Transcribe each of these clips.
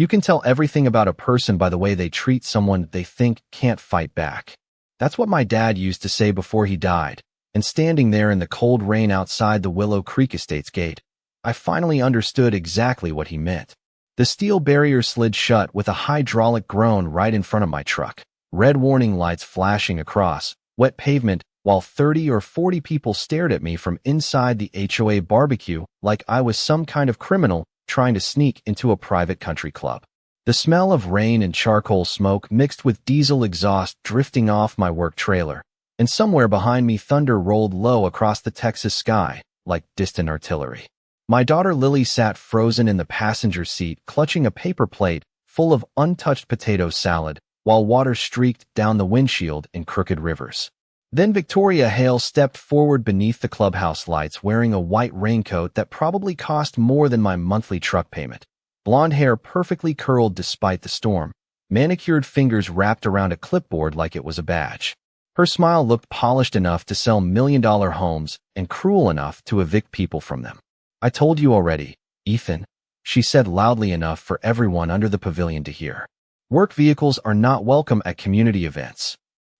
You can tell everything about a person by the way they treat someone they think can't fight back. That's what my dad used to say before he died, and standing there in the cold rain outside the Willow Creek Estate's gate, I finally understood exactly what he meant. The steel barrier slid shut with a hydraulic groan right in front of my truck, red warning lights flashing across wet pavement while 30 or 40 people stared at me from inside the HOA barbecue like I was some kind of criminal trying to sneak into a private country club. The smell of rain and charcoal smoke mixed with diesel exhaust drifting off my work trailer, and somewhere behind me thunder rolled low across the Texas sky like distant artillery. My daughter Lily sat frozen in the passenger seat, clutching a paper plate full of untouched potato salad, while water streaked down the windshield in crooked rivers. Then Victoria Hale stepped forward beneath the clubhouse lights wearing a white raincoat that probably cost more than my monthly truck payment. Blonde hair perfectly curled despite the storm, manicured fingers wrapped around a clipboard like it was a badge. Her smile looked polished enough to sell million-dollar homes and cruel enough to evict people from them. "I told you already, Ethan," she said loudly enough for everyone under the pavilion to hear. "Work vehicles are not welcome at community events."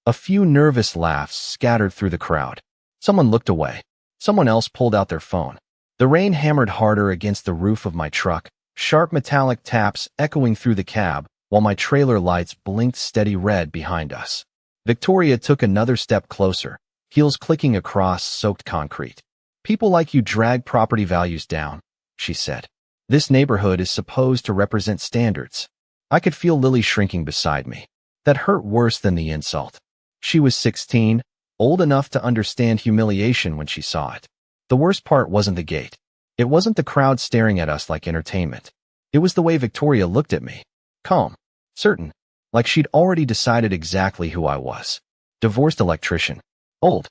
A few nervous laughs scattered through the crowd. Someone looked away. Someone else pulled out their phone. The rain hammered harder against the roof of my truck, sharp metallic taps echoing through the cab, while my trailer lights blinked steady red behind us. Victoria took another step closer, heels clicking across soaked concrete. "People like you drag property values down," she said. "This neighborhood is supposed to represent standards." I could feel Lily shrinking beside me. That hurt worse than the insult. She was 16, old enough to understand humiliation when she saw it. The worst part wasn't the gate. It wasn't the crowd staring at us like entertainment. It was the way Victoria looked at me. Calm, certain, like she'd already decided exactly who I was. Divorced electrician. Old.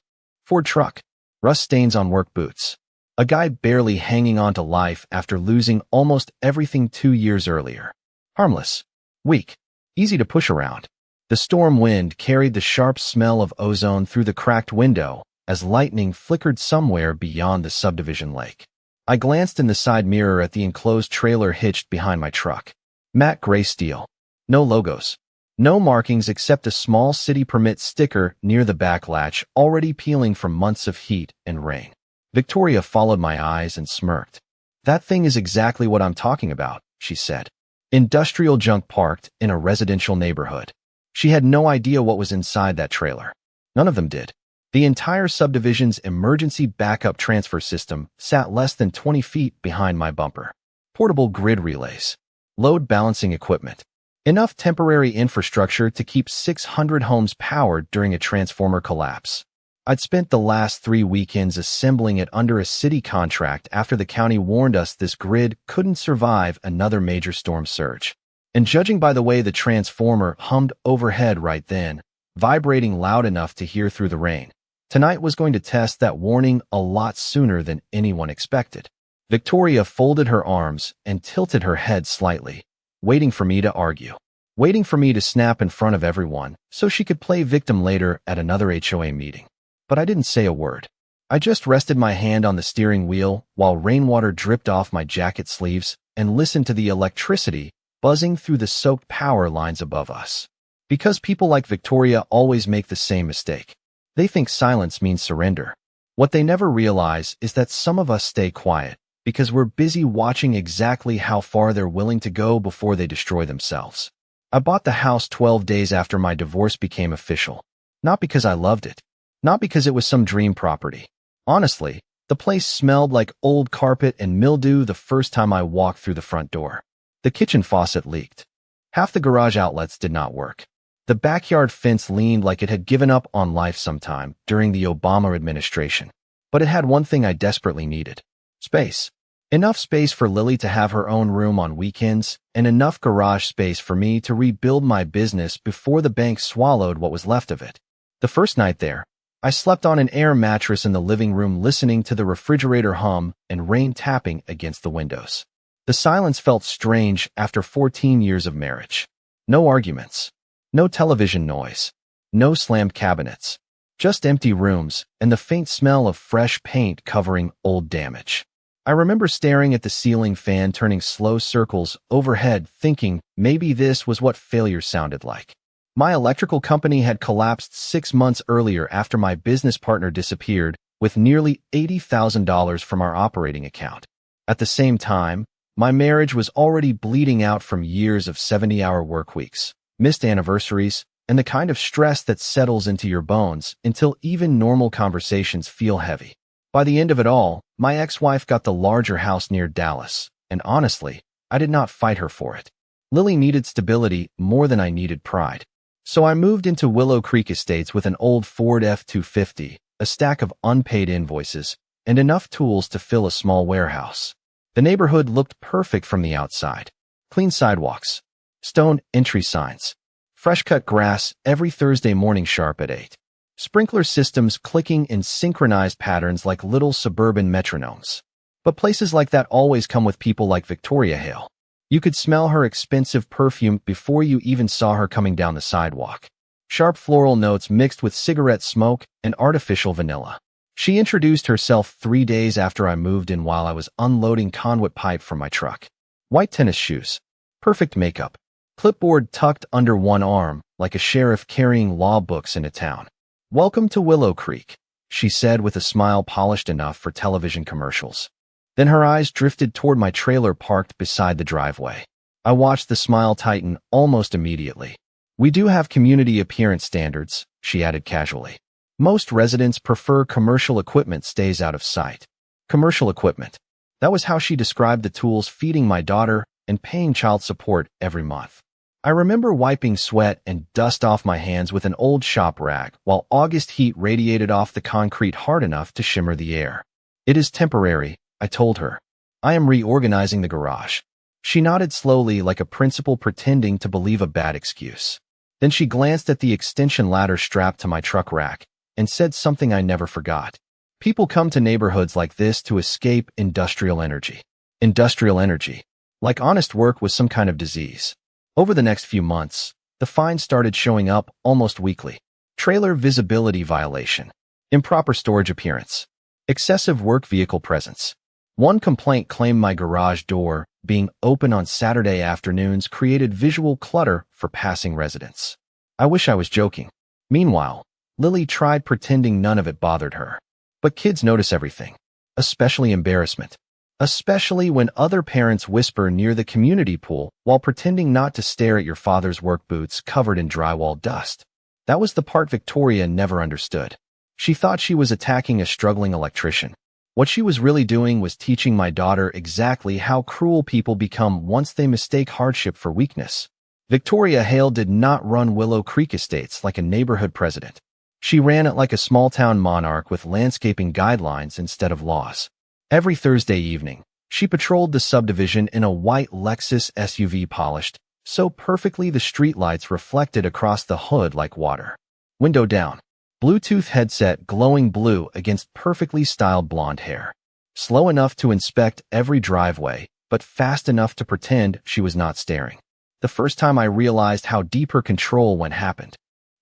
Ford truck. Rust stains on work boots. A guy barely hanging on to life after losing almost everything 2 years earlier. Harmless. Weak. Easy to push around. The storm wind carried the sharp smell of ozone through the cracked window as lightning flickered somewhere beyond the subdivision lake. I glanced in the side mirror at the enclosed trailer hitched behind my truck. Matte gray steel. No logos. No markings except a small city permit sticker near the back latch already peeling from months of heat and rain. Victoria followed my eyes and smirked. "That thing is exactly what I'm talking about," she said. Industrial junk parked in a residential neighborhood. She had no idea what was inside that trailer. None of them did. The entire subdivision's emergency backup transfer system sat less than 20 feet behind my bumper. Portable grid relays. Load balancing equipment. Enough temporary infrastructure to keep 600 homes powered during a transformer collapse. I'd spent the last 3 weekends assembling it under a city contract after the county warned us this grid couldn't survive another major storm surge. And judging by the way the transformer hummed overhead right then, vibrating loud enough to hear through the rain, tonight was going to test that warning a lot sooner than anyone expected. Victoria folded her arms and tilted her head slightly, waiting for me to argue. Waiting for me to snap in front of everyone so she could play victim later at another HOA meeting. But I didn't say a word. I just rested my hand on the steering wheel while rainwater dripped off my jacket sleeves and listened to the electricity buzzing through the soaked power lines above us. Because people like Victoria always make the same mistake. They think silence means surrender. What they never realize is that some of us stay quiet because we're busy watching exactly how far they're willing to go before they destroy themselves. I bought the house 12 days after my divorce became official. Not because I loved it. Not because it was some dream property. Honestly, the place smelled like old carpet and mildew the first time I walked through the front door. The kitchen faucet leaked. Half the garage outlets did not work. The backyard fence leaned like it had given up on life sometime during the Obama administration. But it had one thing I desperately needed. Space. Enough space for Lily to have her own room on weekends, and enough garage space for me to rebuild my business before the bank swallowed what was left of it. The first night there, I slept on an air mattress in the living room listening to the refrigerator hum and rain tapping against the windows. The silence felt strange after 14 years of marriage. No arguments. No television noise. No slammed cabinets. Just empty rooms and the faint smell of fresh paint covering old damage. I remember staring at the ceiling fan turning slow circles overhead, thinking maybe this was what failure sounded like. My electrical company had collapsed 6 months earlier after my business partner disappeared, with nearly $80,000 from our operating account. At the same time, my marriage was already bleeding out from years of 70-hour work weeks, missed anniversaries, and the kind of stress that settles into your bones until even normal conversations feel heavy. By the end of it all, my ex-wife got the larger house near Dallas, and honestly, I did not fight her for it. Lily needed stability more than I needed pride. So I moved into Willow Creek Estates with an old Ford F-250, a stack of unpaid invoices, and enough tools to fill a small warehouse. The neighborhood looked perfect from the outside. Clean sidewalks, stone entry signs, fresh-cut grass every Thursday morning sharp at 8. Sprinkler systems clicking in synchronized patterns like little suburban metronomes. But places like that always come with people like Victoria Hale. You could smell her expensive perfume before you even saw her coming down the sidewalk. Sharp floral notes mixed with cigarette smoke and artificial vanilla. She introduced herself 3 days after I moved in while I was unloading conduit pipe from my truck. White tennis shoes. Perfect makeup. Clipboard tucked under one arm, like a sheriff carrying law books into town. "Welcome to Willow Creek," she said with a smile polished enough for television commercials. Then her eyes drifted toward my trailer parked beside the driveway. I watched the smile tighten almost immediately. "We do have community appearance standards," she added casually. "Most residents prefer commercial equipment stays out of sight." Commercial equipment. That was how she described the tools feeding my daughter and paying child support every month. I remember wiping sweat and dust off my hands with an old shop rag while August heat radiated off the concrete hard enough to shimmer the air. "It is temporary," I told her. "I am reorganizing the garage." She nodded slowly like a principal pretending to believe a bad excuse. Then she glanced at the extension ladder strapped to my truck rack and said something I never forgot. "People come to neighborhoods like this to escape industrial energy." Industrial energy. Like honest work was some kind of disease. Over the next few months, the fines started showing up almost weekly. Trailer visibility violation. Improper storage appearance. Excessive work vehicle presence. One complaint claimed my garage door, being open on Saturday afternoons, created visual clutter for passing residents. I wish I was joking. Meanwhile, Lily tried pretending none of it bothered her. But kids notice everything, especially embarrassment. Especially when other parents whisper near the community pool while pretending not to stare at your father's work boots covered in drywall dust. That was the part Victoria never understood. She thought she was attacking a struggling electrician. What she was really doing was teaching my daughter exactly how cruel people become once they mistake hardship for weakness. Victoria Hale did not run Willow Creek Estates like a neighborhood president. She ran it like a small-town monarch with landscaping guidelines instead of laws. Every Thursday evening, she patrolled the subdivision in a white Lexus SUV polished so perfectly the streetlights reflected across the hood like water. Window down. Bluetooth headset glowing blue against perfectly styled blonde hair. Slow enough to inspect every driveway, but fast enough to pretend she was not staring. The first time I realized how deep her control went happened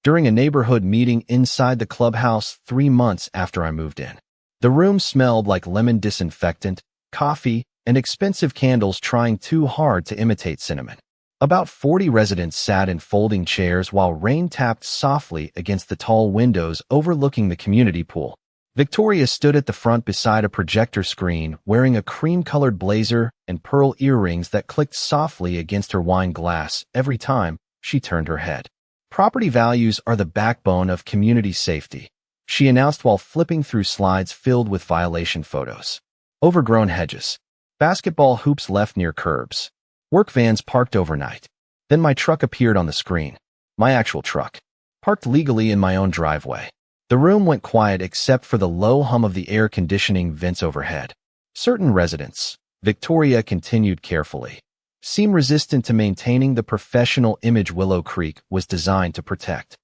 during a neighborhood meeting inside the clubhouse 3 months after I moved in. The room smelled like lemon disinfectant, coffee, and expensive candles trying too hard to imitate cinnamon. About 40 residents sat in folding chairs while rain tapped softly against the tall windows overlooking the community pool. Victoria stood at the front beside a projector screen wearing a cream-colored blazer and pearl earrings that clicked softly against her wine glass every time she turned her head. "Property values are the backbone of community safety," she announced while flipping through slides filled with violation photos. Overgrown hedges. Basketball hoops left near curbs. Work vans parked overnight. Then my truck appeared on the screen. My actual truck. Parked legally in my own driveway. The room went quiet except for the low hum of the air conditioning vents overhead. "Certain residents," Victoria continued carefully, "seem resistant to maintaining the professional image Willow Creek was designed to protect."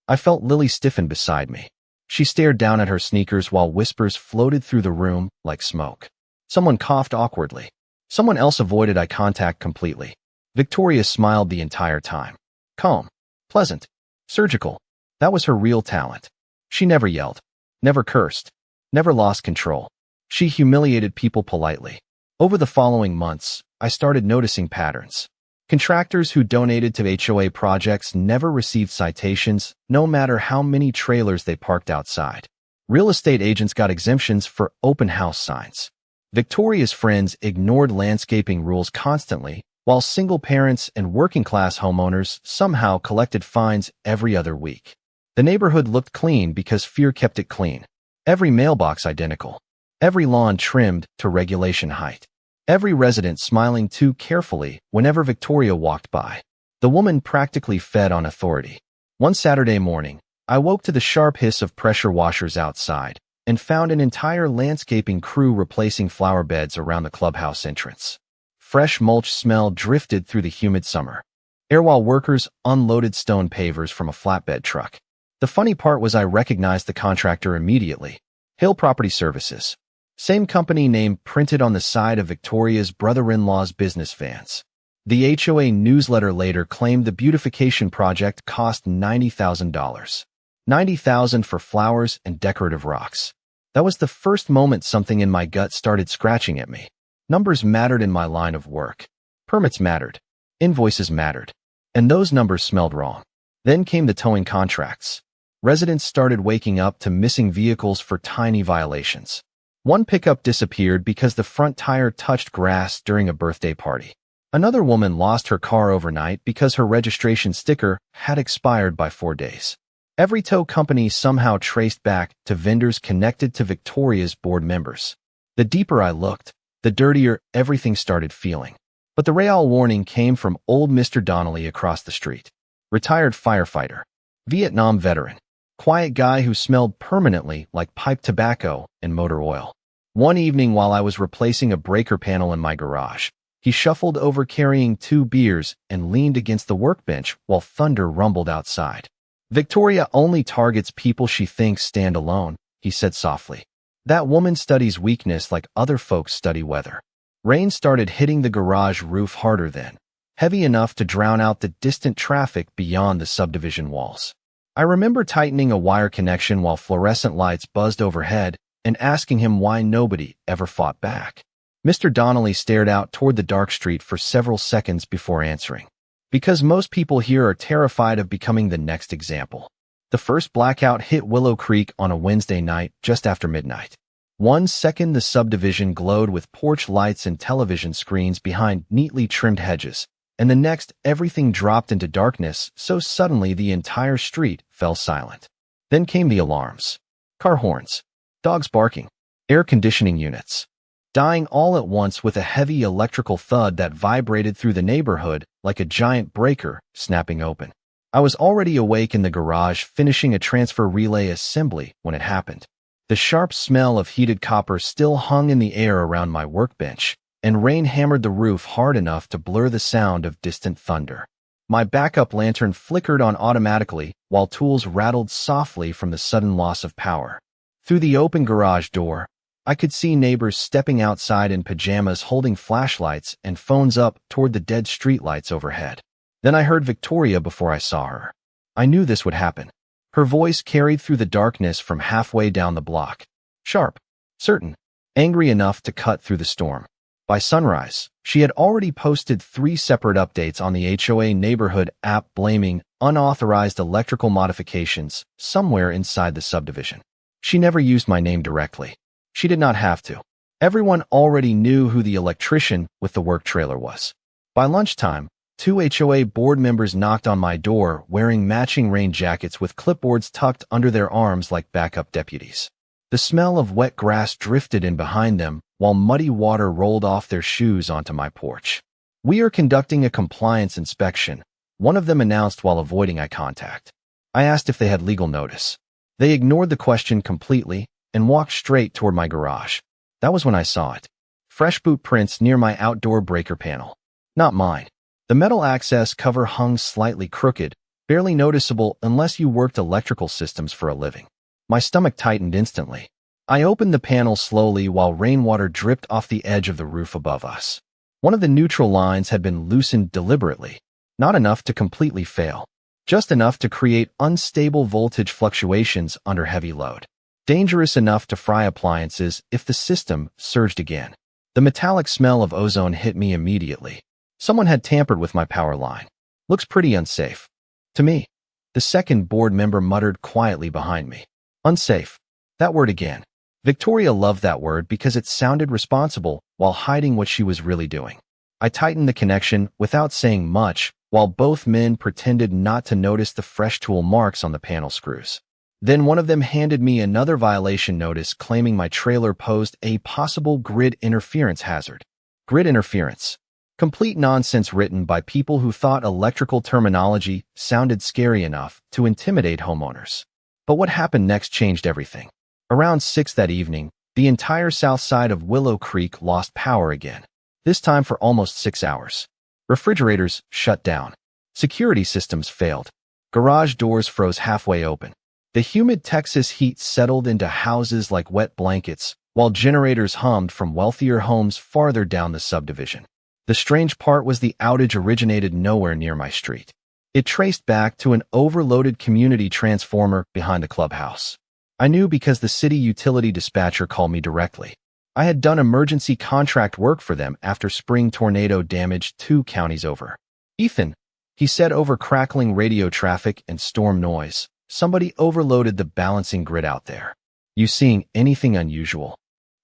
I felt Lily stiffen beside me. She stared down at her sneakers while whispers floated through the room like smoke. Someone coughed awkwardly. Someone else avoided eye contact completely. Victoria smiled the entire time. Calm, pleasant, surgical. That was her real talent. She never yelled, never cursed, never lost control. She humiliated people politely. Over the following months, I started noticing patterns. Contractors who donated to HOA projects never received citations, no matter how many trailers they parked outside. Real estate agents got exemptions for open house signs. Victoria's friends ignored landscaping rules constantly, while single parents and working-class homeowners somehow collected fines every other week. The neighborhood looked clean because fear kept it clean. Every mailbox identical. Every lawn trimmed to regulation height. Every resident smiling too carefully whenever Victoria walked by. The woman practically fed on authority. One Saturday morning, I woke to the sharp hiss of pressure washers outside and found an entire landscaping crew replacing flower beds around the clubhouse entrance. Fresh mulch smell drifted through the humid summer air while workers unloaded stone pavers from a flatbed truck. The funny part was I recognized the contractor immediately. Hill Property Services. Same company name printed on the side of Victoria's brother-in-law's business vans. The HOA newsletter later claimed the beautification project cost $90,000. $90,000 for flowers and decorative rocks. That was the first moment something in my gut started scratching at me. Numbers mattered in my line of work. Permits mattered. Invoices mattered. And those numbers smelled wrong. Then came the towing contracts. Residents started waking up to missing vehicles for tiny violations. One pickup disappeared because the front tire touched grass during a birthday party. Another woman lost her car overnight because her registration sticker had expired by 4 days. Every tow company somehow traced back to vendors connected to Victoria's board members. The deeper I looked, the dirtier everything started feeling. But the real warning came from old Mr. Donnelly across the street. Retired firefighter. Vietnam veteran. Quiet guy who smelled permanently like pipe tobacco and motor oil. One evening while I was replacing a breaker panel in my garage, he shuffled over carrying 2 beers and leaned against the workbench while thunder rumbled outside. Victoria only targets people she thinks stand alone, he said softly. That woman studies weakness like other folks study weather. Rain started hitting the garage roof harder then, heavy enough to drown out the distant traffic beyond the subdivision walls. I remember tightening a wire connection while fluorescent lights buzzed overhead and asking him why nobody ever fought back. Mr. Donnelly stared out toward the dark street for several seconds before answering. Because most people here are terrified of becoming the next example. The first blackout hit Willow Creek on a Wednesday night just after midnight. 1 second the subdivision glowed with porch lights and television screens behind neatly trimmed hedges, and the next everything dropped into darkness so suddenly the entire street fell silent. Then came the alarms. Car horns. Dogs barking. Air conditioning units. Dying all at once with a heavy electrical thud that vibrated through the neighborhood like a giant breaker snapping open. I was already awake in the garage finishing a transfer relay assembly when it happened. The sharp smell of heated copper still hung in the air around my workbench, and rain hammered the roof hard enough to blur the sound of distant thunder. My backup lantern flickered on automatically while tools rattled softly from the sudden loss of power. Through the open garage door, I could see neighbors stepping outside in pajamas holding flashlights and phones up toward the dead streetlights overhead. Then I heard Victoria before I saw her. I knew this would happen. Her voice carried through the darkness from halfway down the block. Sharp, certain, angry enough to cut through the storm. By sunrise, she had already posted 3 separate updates on the HOA neighborhood app blaming unauthorized electrical modifications somewhere inside the subdivision. She never used my name directly. She did not have to. Everyone already knew who the electrician with the work trailer was. By lunchtime, 2 HOA board members knocked on my door wearing matching rain jackets with clipboards tucked under their arms like backup deputies. The smell of wet grass drifted in behind them while muddy water rolled off their shoes onto my porch. "We are conducting a compliance inspection," one of them announced while avoiding eye contact. I asked if they had legal notice. They ignored the question completely and walked straight toward my garage. That was when I saw it. Fresh boot prints near my outdoor breaker panel. Not mine. The metal access cover hung slightly crooked, barely noticeable unless you worked electrical systems for a living. My stomach tightened instantly. I opened the panel slowly while rainwater dripped off the edge of the roof above us. One of the neutral lines had been loosened deliberately, not enough to completely fail, just enough to create unstable voltage fluctuations under heavy load. dangerous enough to fry appliances if the system surged again. The metallic smell of ozone hit me immediately. Someone had tampered with my power line. Looks pretty unsafe. To me. The second board member muttered quietly behind me. Unsafe. That word again. Victoria loved that word because it sounded responsible while hiding what she was really doing. I tightened the connection without saying much, while both men pretended not to notice the fresh tool marks on the panel screws. Then one of them handed me another violation notice claiming my trailer posed a possible grid interference hazard. Grid interference. Complete nonsense written by people who thought electrical terminology sounded scary enough to intimidate homeowners. But what happened next changed everything. Around 6 that evening, the entire south side of Willow Creek lost power again, this time for almost 6 hours. Refrigerators shut down. Security systems failed. Garage doors froze halfway open. The humid Texas heat settled into houses like wet blankets, while generators hummed from wealthier homes farther down the subdivision. The strange part was the outage originated nowhere near my street. It traced back to an overloaded community transformer behind the clubhouse. I knew because the city utility dispatcher called me directly. I had done emergency contract work for them after spring tornado damaged 2 counties over. Ethan, he said over crackling radio traffic and storm noise, somebody overloaded the balancing grid out there. You seeing anything unusual?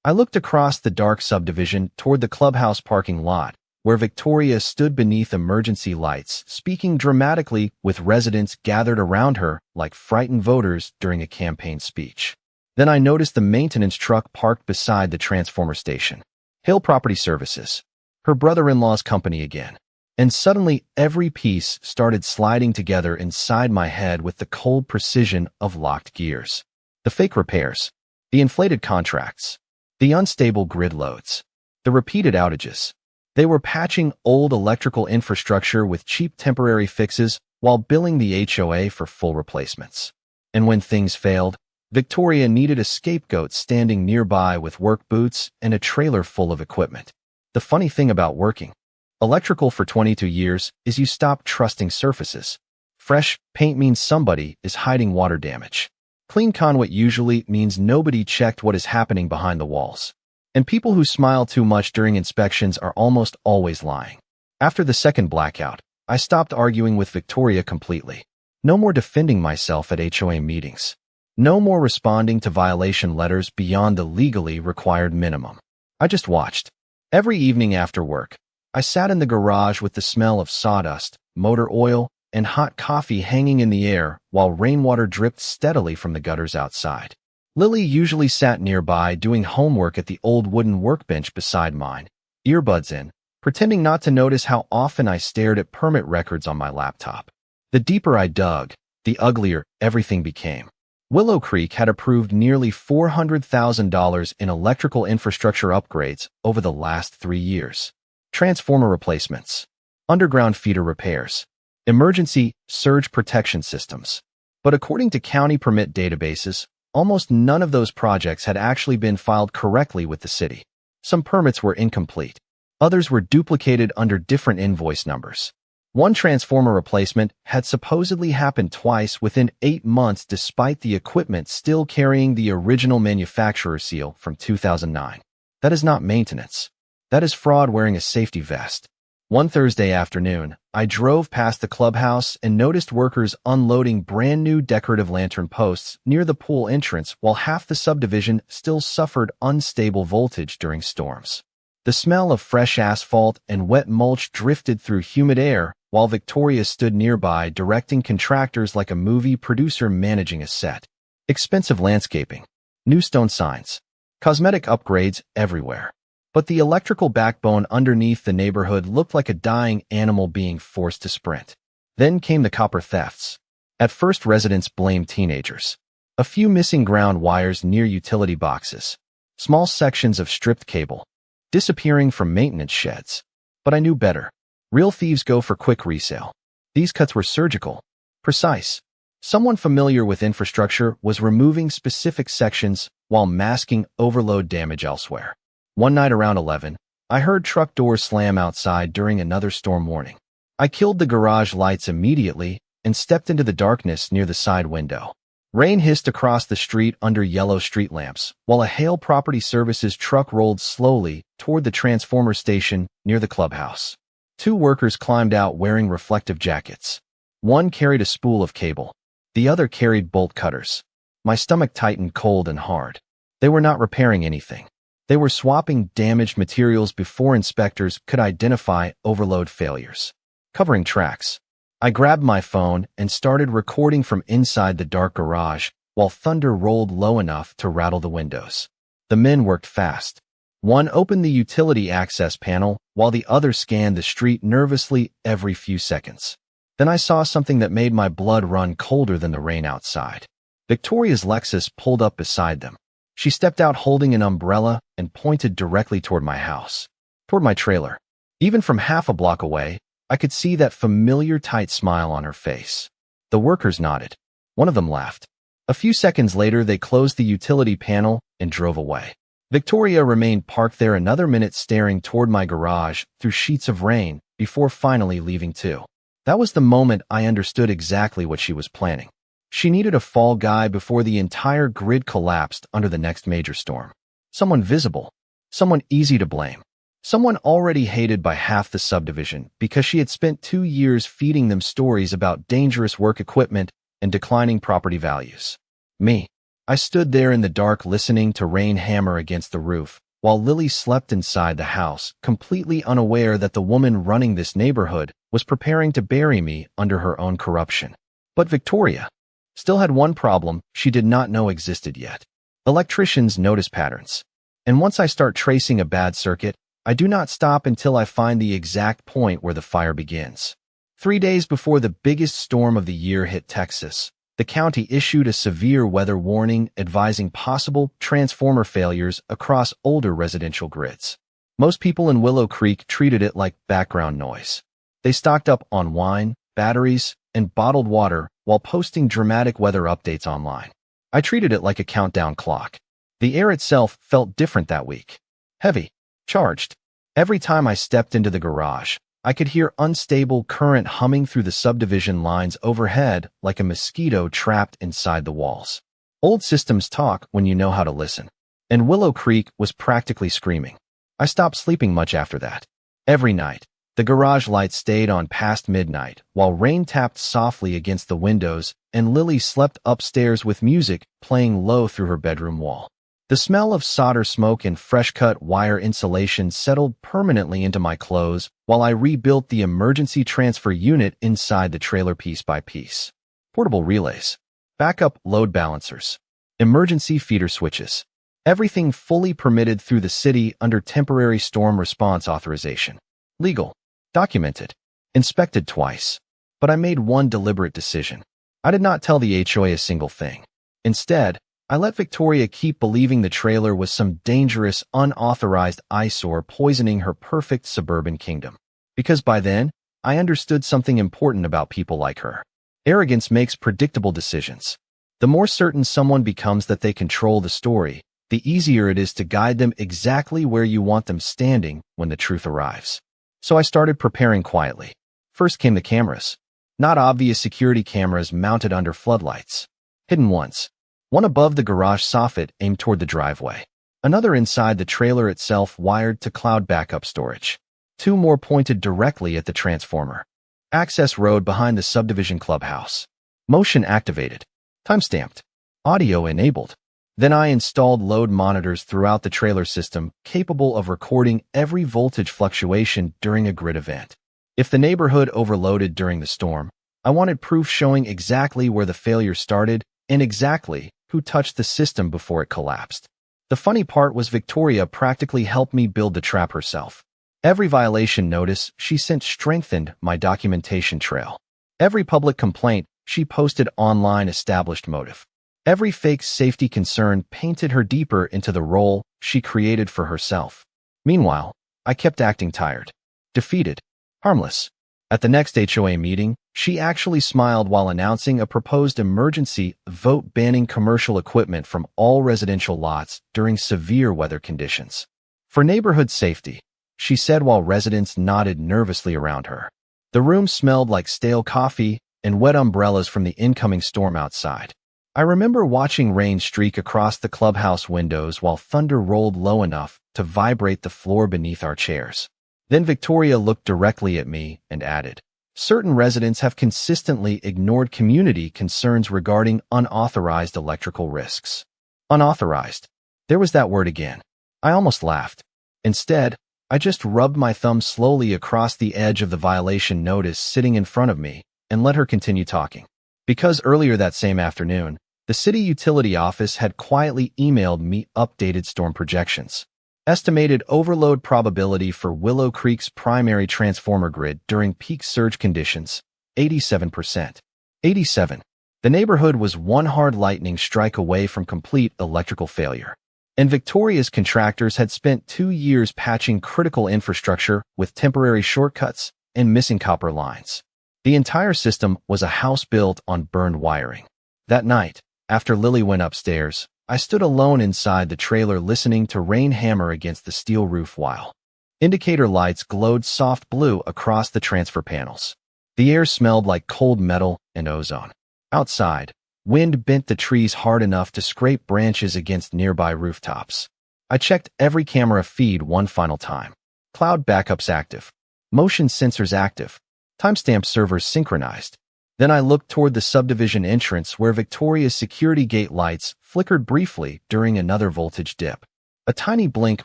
I looked across the dark subdivision toward the clubhouse parking lot, where Victoria stood beneath emergency lights, speaking dramatically with residents gathered around her like frightened voters during a campaign speech. Then I noticed the maintenance truck parked beside the transformer station. Hill Property Services. Her brother-in-law's company again. And suddenly every piece started sliding together inside my head with the cold precision of locked gears. The fake repairs. The inflated contracts. The unstable grid loads. The repeated outages. They were patching old electrical infrastructure with cheap temporary fixes while billing the HOA for full replacements. And when things failed, Victoria needed a scapegoat standing nearby with work boots and a trailer full of equipment. The funny thing about working electrical for 22 years is you stop trusting surfaces. Fresh paint means somebody is hiding water damage. Clean conduit usually means nobody checked what is happening behind the walls. And people who smile too much during inspections are almost always lying. After the second blackout, I stopped arguing with Victoria completely. No more defending myself at HOA meetings. No more responding to violation letters beyond the legally required minimum. I just watched. Every evening after work, I sat in the garage with the smell of sawdust, motor oil, and hot coffee hanging in the air while rainwater dripped steadily from the gutters outside. Lily usually sat nearby doing homework at the old wooden workbench beside mine, earbuds in, pretending not to notice how often I stared at permit records on my laptop. The deeper I dug, the uglier everything became. Willow Creek had approved nearly $400,000 in electrical infrastructure upgrades over the last 3 years. Transformer replacements, underground feeder repairs, emergency surge protection systems. But according to county permit databases, almost none of those projects had actually been filed correctly with the city. Some permits were incomplete. Others were duplicated under different invoice numbers. One transformer replacement had supposedly happened twice within 8 months despite the equipment still carrying the original manufacturer seal from 2009. That is not maintenance. That is fraud wearing a safety vest. One Thursday afternoon, I drove past the clubhouse and noticed workers unloading brand new decorative lantern posts near the pool entrance while half the subdivision still suffered unstable voltage during storms. The smell of fresh asphalt and wet mulch drifted through humid air while Victoria stood nearby directing contractors like a movie producer managing a set. Expensive landscaping, new stone signs, cosmetic upgrades everywhere. But the electrical backbone underneath the neighborhood looked like a dying animal being forced to sprint. Then came the copper thefts. At first, residents blamed teenagers. A few missing ground wires near utility boxes. Small sections of stripped cable. Disappearing from maintenance sheds. But I knew better. Real thieves go for quick resale. These cuts were surgical. Precise. Someone familiar with infrastructure was removing specific sections while masking overload damage elsewhere. One night around 11, I heard truck doors slam outside during another storm warning. I killed the garage lights immediately and stepped into the darkness near the side window. Rain hissed across the street under yellow street lamps, while a Hale Property Services truck rolled slowly toward the transformer station near the clubhouse. Two workers climbed out wearing reflective jackets. One carried a spool of cable. The other carried bolt cutters. My stomach tightened cold and hard. They were not repairing anything. They were swapping damaged materials before inspectors could identify overload failures. Covering tracks. I grabbed my phone and started recording from inside the dark garage while thunder rolled low enough to rattle the windows. The men worked fast. One opened the utility access panel while the other scanned the street nervously every few seconds. Then I saw something that made my blood run colder than the rain outside. Victoria's Lexus pulled up beside them. She stepped out holding an umbrella and pointed directly toward my house, toward my trailer. Even from half a block away, I could see that familiar tight smile on her face. The workers nodded. One of them laughed. A few seconds later, they closed the utility panel and drove away. Victoria remained parked there another minute staring toward my garage through sheets of rain before finally leaving too. That was the moment I understood exactly what she was planning. She needed a fall guy before the entire grid collapsed under the next major storm. Someone visible. Someone easy to blame. Someone already hated by half the subdivision because she had spent 2 years feeding them stories about dangerous work equipment and declining property values. Me. I stood there in the dark listening to rain hammer against the roof, while Lily slept inside the house, completely unaware that the woman running this neighborhood was preparing to bury me under her own corruption. But Victoria still had one problem she did not know existed yet. Electricians notice patterns. And once I start tracing a bad circuit, I do not stop until I find the exact point where the fire begins. 3 days before the biggest storm of the year hit Texas, the county issued a severe weather warning advising possible transformer failures across older residential grids. Most people in Willow Creek treated it like background noise. They stocked up on wine, batteries, and bottled water while posting dramatic weather updates online. I treated it like a countdown clock. The air itself felt different that week. Heavy. Charged. Every time I stepped into the garage, I could hear unstable current humming through the subdivision lines overhead like a mosquito trapped inside the walls. Old systems talk when you know how to listen. And Willow Creek was practically screaming. I stopped sleeping much after that. Every night, the garage lights stayed on past midnight while rain tapped softly against the windows and Lily slept upstairs with music playing low through her bedroom wall. The smell of solder smoke and fresh-cut wire insulation settled permanently into my clothes while I rebuilt the emergency transfer unit inside the trailer piece by piece. Portable relays. Backup load balancers. Emergency feeder switches. Everything fully permitted through the city under temporary storm response authorization. Legal. Documented. Inspected twice. But I made one deliberate decision. I did not tell the HOA a single thing. Instead, I let Victoria keep believing the trailer was some dangerous, unauthorized eyesore poisoning her perfect suburban kingdom. Because by then, I understood something important about people like her. Arrogance makes predictable decisions. The more certain someone becomes that they control the story, the easier it is to guide them exactly where you want them standing when the truth arrives. So I started preparing quietly. First came the cameras. Not obvious security cameras mounted under floodlights. Hidden ones. One above the garage soffit aimed toward the driveway. Another inside the trailer itself wired to cloud backup storage. 2 more pointed directly at the transformer. Access road behind the subdivision clubhouse. Motion activated. Timestamped. Audio enabled. Then I installed load monitors throughout the trailer system capable of recording every voltage fluctuation during a grid event. If the neighborhood overloaded during the storm, I wanted proof showing exactly where the failure started and exactly who touched the system before it collapsed. The funny part was Victoria practically helped me build the trap herself. Every violation notice she sent strengthened my documentation trail. Every public complaint she posted online established motive. Every fake safety concern painted her deeper into the role she created for herself. Meanwhile, I kept acting tired, defeated, harmless. At the next HOA meeting, she actually smiled while announcing a proposed emergency vote banning commercial equipment from all residential lots during severe weather conditions. For neighborhood safety, she said while residents nodded nervously around her. The room smelled like stale coffee and wet umbrellas from the incoming storm outside. I remember watching rain streak across the clubhouse windows while thunder rolled low enough to vibrate the floor beneath our chairs. Then Victoria looked directly at me and added, "Certain residents have consistently ignored community concerns regarding unauthorized electrical risks." Unauthorized. There was that word again. I almost laughed. Instead, I just rubbed my thumb slowly across the edge of the violation notice sitting in front of me and let her continue talking. Because earlier that same afternoon, the city utility office had quietly emailed me updated storm projections. Estimated overload probability for Willow Creek's primary transformer grid during peak surge conditions, 87%. 87. The neighborhood was one hard lightning strike away from complete electrical failure. And Victoria's contractors had spent 2 years patching critical infrastructure with temporary shortcuts and missing copper lines. The entire system was a house built on burned wiring. That night, after Lily went upstairs, I stood alone inside the trailer listening to rain hammer against the steel roof while indicator lights glowed soft blue across the transfer panels. The air smelled like cold metal and ozone. Outside, wind bent the trees hard enough to scrape branches against nearby rooftops. I checked every camera feed one final time. Cloud backups active. Motion sensors active. Timestamp servers synchronized. Then I looked toward the subdivision entrance where Victoria's security gate lights flickered briefly during another voltage dip. A tiny blink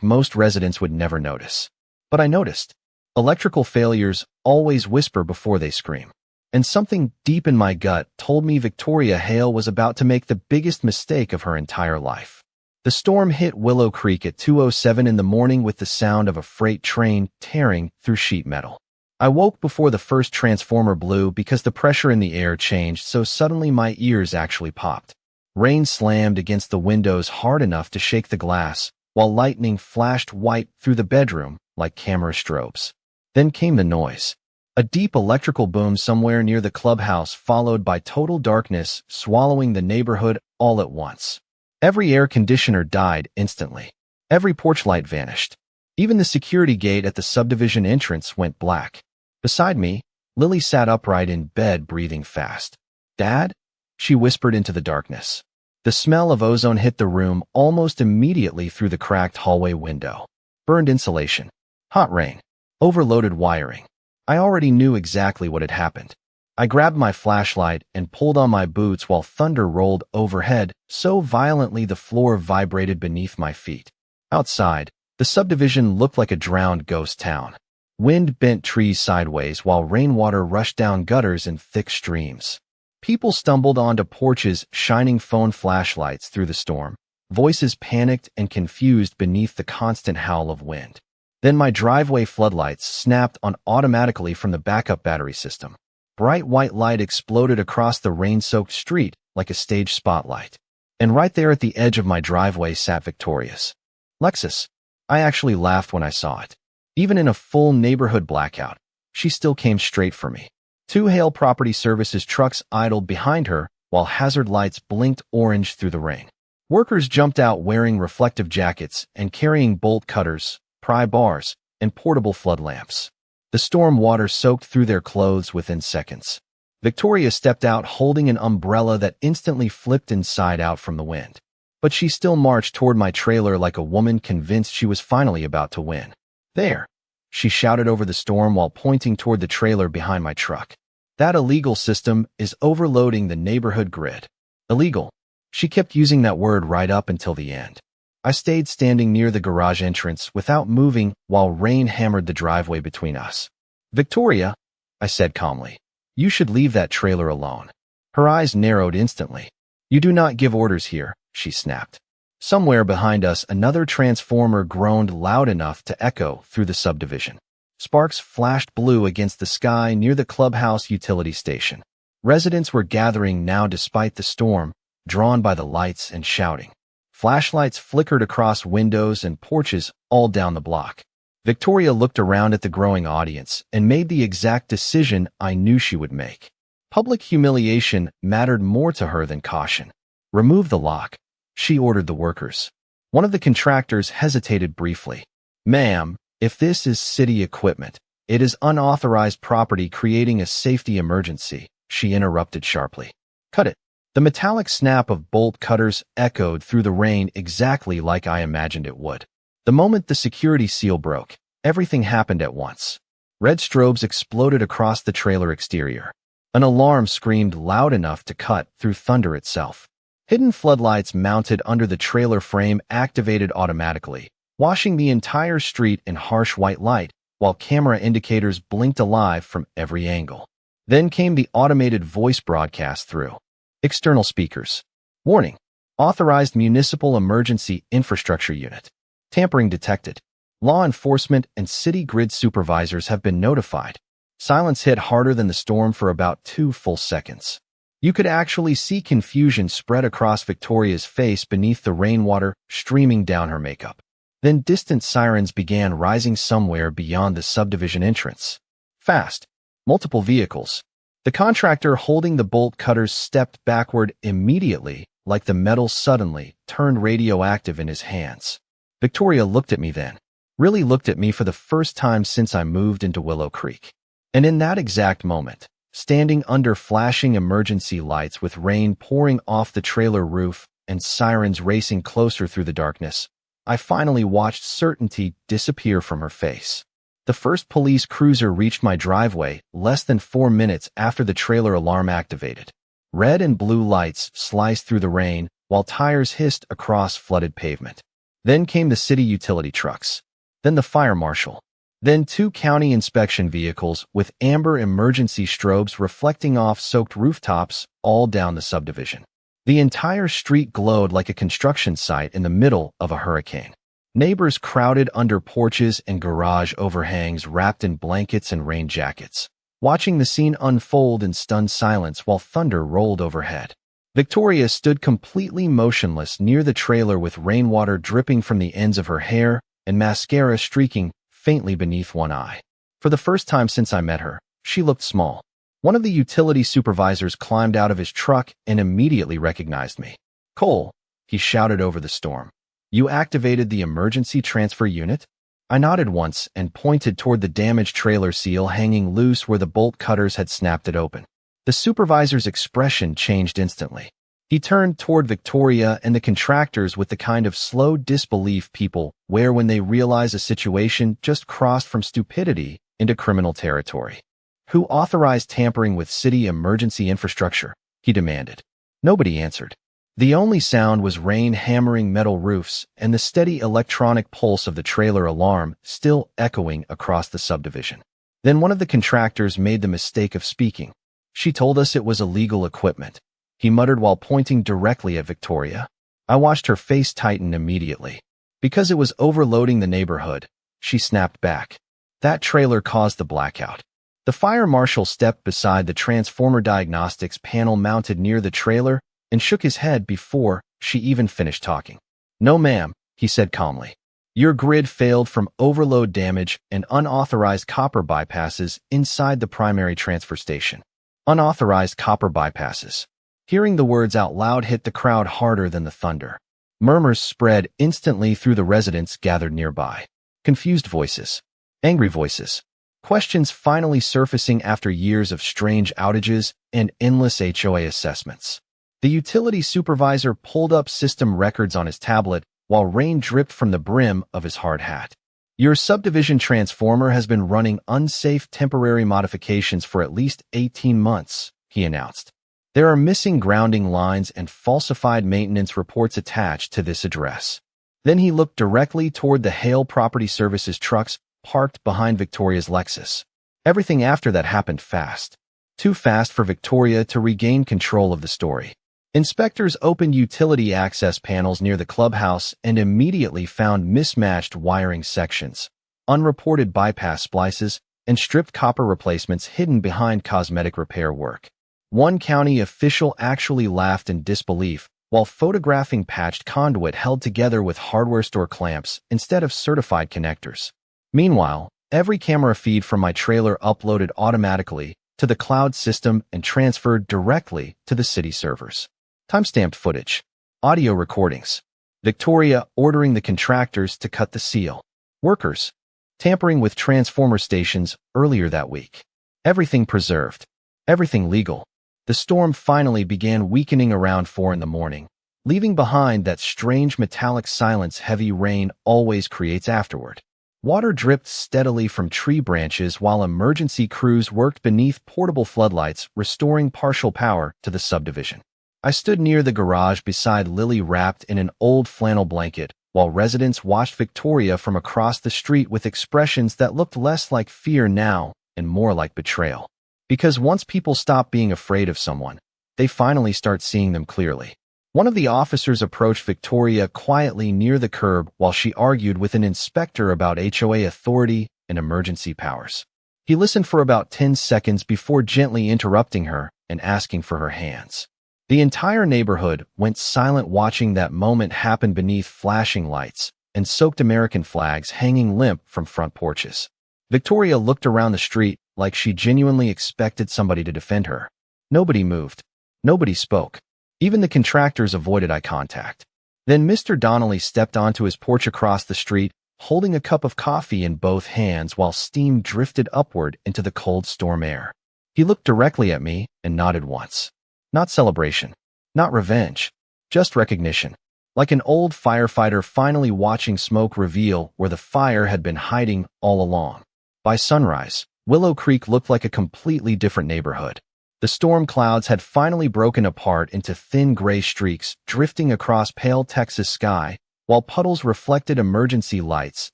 most residents would never notice. But I noticed. Electrical failures always whisper before they scream. And something deep in my gut told me Victoria Hale was about to make the biggest mistake of her entire life. The storm hit Willow Creek at 2:07 in the morning with the sound of a freight train tearing through sheet metal. I woke before the first transformer blew because the pressure in the air changed so suddenly my ears actually popped. Rain slammed against the windows hard enough to shake the glass, while lightning flashed white through the bedroom like camera strobes. Then came the noise. A deep electrical boom somewhere near the clubhouse followed by total darkness swallowing the neighborhood all at once. Every air conditioner died instantly. Every porch light vanished. Even the security gate at the subdivision entrance went black. Beside me, Lily sat upright in bed breathing fast. "Dad?" she whispered into the darkness. The smell of ozone hit the room almost immediately through the cracked hallway window. Burned insulation. Hot rain. Overloaded wiring. I already knew exactly what had happened. I grabbed my flashlight and pulled on my boots while thunder rolled overhead so violently the floor vibrated beneath my feet. Outside, the subdivision looked like a drowned ghost town. Wind bent trees sideways while rainwater rushed down gutters in thick streams. People stumbled onto porches shining phone flashlights through the storm. Voices panicked and confused beneath the constant howl of wind. Then my driveway floodlights snapped on automatically from the backup battery system. Bright white light exploded across the rain-soaked street like a stage spotlight. And right there at the edge of my driveway sat Victoria's Lexus. I actually laughed when I saw it. Even in a full neighborhood blackout, she still came straight for me. 2 Hale Property Services trucks idled behind her while hazard lights blinked orange through the rain. Workers jumped out wearing reflective jackets and carrying bolt cutters, pry bars, and portable flood lamps. The storm water soaked through their clothes within seconds. Victoria stepped out holding an umbrella that instantly flipped inside out from the wind. But she still marched toward my trailer like a woman convinced she was finally about to win. "There," she shouted over the storm while pointing toward the trailer behind my truck. "That illegal system is overloading the neighborhood grid." Illegal. She kept using that word right up until the end. I stayed standing near the garage entrance without moving while rain hammered the driveway between us. "Victoria," I said calmly, "you should leave that trailer alone." Her eyes narrowed instantly. "You do not give orders here," she snapped. Somewhere behind us, another transformer groaned loud enough to echo through the subdivision. Sparks flashed blue against the sky near the clubhouse utility station. Residents were gathering now despite the storm, drawn by the lights and shouting. Flashlights flickered across windows and porches all down the block. Victoria looked around at the growing audience and made the exact decision I knew she would make. Public humiliation mattered more to her than caution. "Remove the lock," she ordered the workers. One of the contractors hesitated briefly. "Ma'am, if this is city equipment, it is unauthorized property creating a safety emergency," she interrupted sharply. "Cut it." The metallic snap of bolt cutters echoed through the rain exactly like I imagined it would. The moment the security seal broke, everything happened at once. Red strobes exploded across the trailer exterior. An alarm screamed loud enough to cut through thunder itself. Hidden floodlights mounted under the trailer frame activated automatically, washing the entire street in harsh white light, while camera indicators blinked alive from every angle. Then came the automated voice broadcast through external speakers. Warning: authorized municipal emergency infrastructure unit. Tampering detected. Law enforcement and city grid supervisors have been notified. Silence hit harder than the storm for about 2 full seconds. You could actually see confusion spread across Victoria's face beneath the rainwater streaming down her makeup. Then distant sirens began rising somewhere beyond the subdivision entrance. Fast. Multiple vehicles. The contractor holding the bolt cutters stepped backward immediately, like the metal suddenly turned radioactive in his hands. Victoria looked at me then. Really looked at me for the first time since I moved into Willow Creek. And in that exact moment, standing under flashing emergency lights with rain pouring off the trailer roof and sirens racing closer through the darkness, I finally watched certainty disappear from her face. The first police cruiser reached my driveway less than 4 minutes after the trailer alarm activated. Red and blue lights sliced through the rain while tires hissed across flooded pavement. Then came the city utility trucks. Then the fire marshal. Then 2 county inspection vehicles with amber emergency strobes reflecting off soaked rooftops all down the subdivision. The entire street glowed like a construction site in the middle of a hurricane. Neighbors crowded under porches and garage overhangs wrapped in blankets and rain jackets, watching the scene unfold in stunned silence while thunder rolled overhead. Victoria stood completely motionless near the trailer with rainwater dripping from the ends of her hair and mascara streaking faintly beneath one eye. For the first time since I met her, she looked small. One of the utility supervisors climbed out of his truck and immediately recognized me. "Cole," he shouted over the storm. "You activated the emergency transfer unit?" I nodded once and pointed toward the damaged trailer seal hanging loose where the bolt cutters had snapped it open. The supervisor's expression changed instantly. He turned toward Victoria and the contractors with the kind of slow disbelief people wear when they realize a situation just crossed from stupidity into criminal territory. "Who authorized tampering with city emergency infrastructure?" he demanded. Nobody answered. The only sound was rain hammering metal roofs and the steady electronic pulse of the trailer alarm still echoing across the subdivision. Then one of the contractors made the mistake of speaking. "She told us it was illegal equipment," he muttered while pointing directly at Victoria. I watched her face tighten immediately. "Because it was overloading the neighborhood," she snapped back. "That trailer caused the blackout." The fire marshal stepped beside the transformer diagnostics panel mounted near the trailer and shook his head before she even finished talking. "No, ma'am," he said calmly. "Your grid failed from overload damage and unauthorized copper bypasses inside the primary transfer station." Unauthorized copper bypasses. Hearing the words out loud hit the crowd harder than the thunder. Murmurs spread instantly through the residents gathered nearby. Confused voices. Angry voices. Questions finally surfacing after years of strange outages and endless HOA assessments. The utility supervisor pulled up system records on his tablet while rain dripped from the brim of his hard hat. "Your subdivision transformer has been running unsafe temporary modifications for at least 18 months, he announced. "There are missing grounding lines and falsified maintenance reports attached to this address." Then he looked directly toward the Hale Property Services trucks parked behind Victoria's Lexus. Everything after that happened fast. Too fast for Victoria to regain control of the story. Inspectors opened utility access panels near the clubhouse and immediately found mismatched wiring sections, unreported bypass splices, and stripped copper replacements hidden behind cosmetic repair work. One county official actually laughed in disbelief while photographing patched conduit held together with hardware store clamps instead of certified connectors. Meanwhile, every camera feed from my trailer uploaded automatically to the cloud system and transferred directly to the city servers. Timestamped footage. Audio recordings. Victoria ordering the contractors to cut the seal. Workers tampering with transformer stations earlier that week. Everything preserved. Everything legal. The storm finally began weakening around 4 in the morning, leaving behind that strange metallic silence heavy rain always creates afterward. Water dripped steadily from tree branches while emergency crews worked beneath portable floodlights, restoring partial power to the subdivision. I stood near the garage beside Lily wrapped in an old flannel blanket, while residents watched Victoria from across the street with expressions that looked less like fear now and more like betrayal. Because once people stop being afraid of someone, they finally start seeing them clearly. One of the officers approached Victoria quietly near the curb while she argued with an inspector about HOA authority and emergency powers. He listened for about 10 seconds before gently interrupting her and asking for her hands. The entire neighborhood went silent watching that moment happen beneath flashing lights and soaked American flags hanging limp from front porches. Victoria looked around the street like she genuinely expected somebody to defend her. Nobody moved. Nobody spoke. Even the contractors avoided eye contact. Then Mr. Donnelly stepped onto his porch across the street, holding a cup of coffee in both hands while steam drifted upward into the cold storm air. He looked directly at me and nodded once. Not celebration. Not revenge. Just recognition. Like an old firefighter finally watching smoke reveal where the fire had been hiding all along. By sunrise, Willow Creek looked like a completely different neighborhood. The storm clouds had finally broken apart into thin gray streaks drifting across pale Texas sky, while puddles reflected emergency lights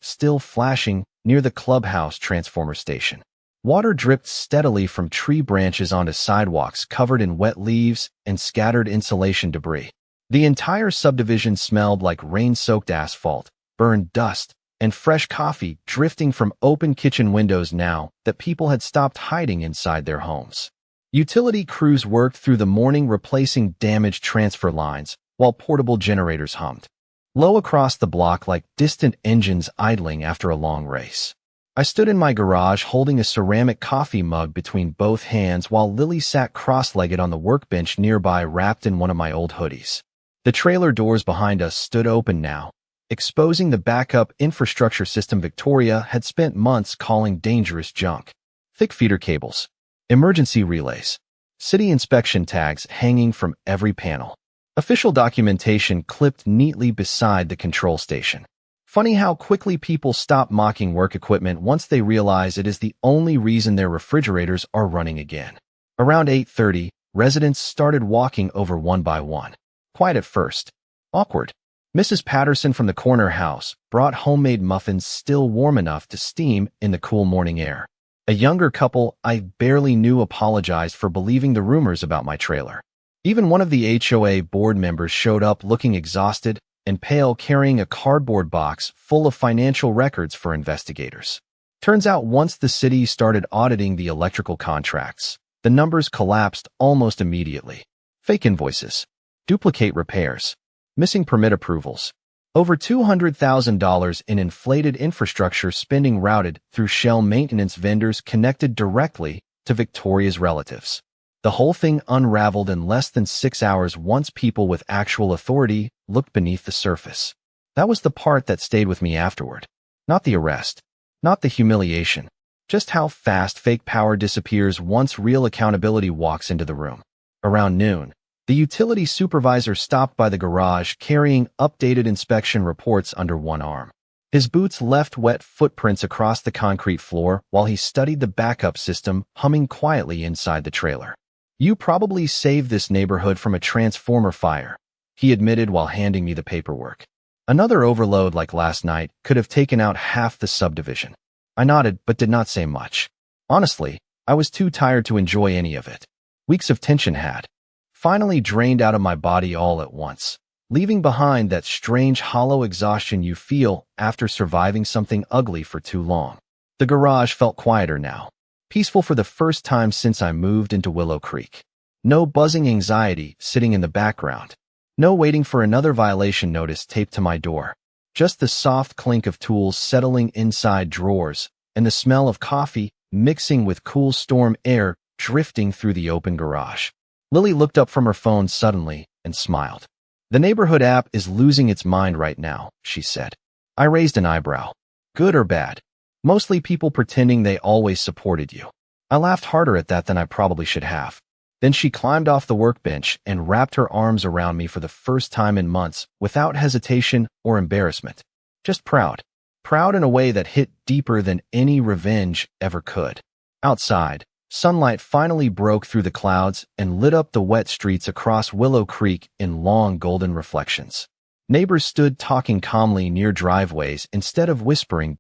still flashing near the clubhouse transformer station. Water dripped steadily from tree branches onto sidewalks covered in wet leaves and scattered insulation debris. The entire subdivision smelled like rain-soaked asphalt, burned dust, and fresh coffee drifting from open kitchen windows now that people had stopped hiding inside their homes. Utility crews worked through the morning replacing damaged transfer lines while portable generators hummed low across the block like distant engines idling after a long race. I stood in my garage holding a ceramic coffee mug between both hands while Lily sat cross-legged on the workbench nearby wrapped in one of my old hoodies. The trailer doors behind us stood open now, exposing the backup infrastructure system Victoria had spent months calling dangerous junk. Thick feeder cables, emergency relays, city inspection tags hanging from every panel. Official documentation clipped neatly beside the control station. Funny how quickly people stop mocking work equipment once they realize it is the only reason their refrigerators are running again. Around 8:30, residents started walking over one by one. Quiet at first. Awkward. Mrs. Patterson from the corner house brought homemade muffins still warm enough to steam in the cool morning air. A younger couple I barely knew apologized for believing the rumors about my trailer. Even one of the HOA board members showed up looking exhausted and pale, carrying a cardboard box full of financial records for investigators. Turns out once the city started auditing the electrical contracts, the numbers collapsed almost immediately. Fake invoices, duplicate repairs, missing permit approvals. Over $200,000 in inflated infrastructure spending routed through shell maintenance vendors connected directly to Victoria's relatives. The whole thing unraveled in less than 6 hours once people with actual authority looked beneath the surface. That was the part that stayed with me afterward. Not the arrest, not the humiliation, just how fast fake power disappears once real accountability walks into the room. Around noon, the utility supervisor stopped by the garage carrying updated inspection reports under one arm. His boots left wet footprints across the concrete floor while he studied the backup system humming quietly inside the trailer. "You probably saved this neighborhood from a transformer fire," he admitted while handing me the paperwork. "Another overload like last night could have taken out half the subdivision." I nodded but did not say much. Honestly, I was too tired to enjoy any of it. Weeks of tension had finally drained out of my body all at once, leaving behind that strange hollow exhaustion you feel after surviving something ugly for too long. The garage felt quieter now. Peaceful for the first time since I moved into Willow Creek. No buzzing anxiety sitting in the background. No waiting for another violation notice taped to my door. Just the soft clink of tools settling inside drawers and the smell of coffee mixing with cool storm air drifting through the open garage. Lily looked up from her phone suddenly and smiled. "The neighborhood app is losing its mind right now," she said. I raised an eyebrow. "Good or bad?" "Mostly people pretending they always supported you." I laughed harder at that than I probably should have. Then she climbed off the workbench and wrapped her arms around me for the first time in months without hesitation or embarrassment. Just proud. Proud in a way that hit deeper than any revenge ever could. Outside, sunlight finally broke through the clouds and lit up the wet streets across Willow Creek in long golden reflections. Neighbors stood talking calmly near driveways instead of whispering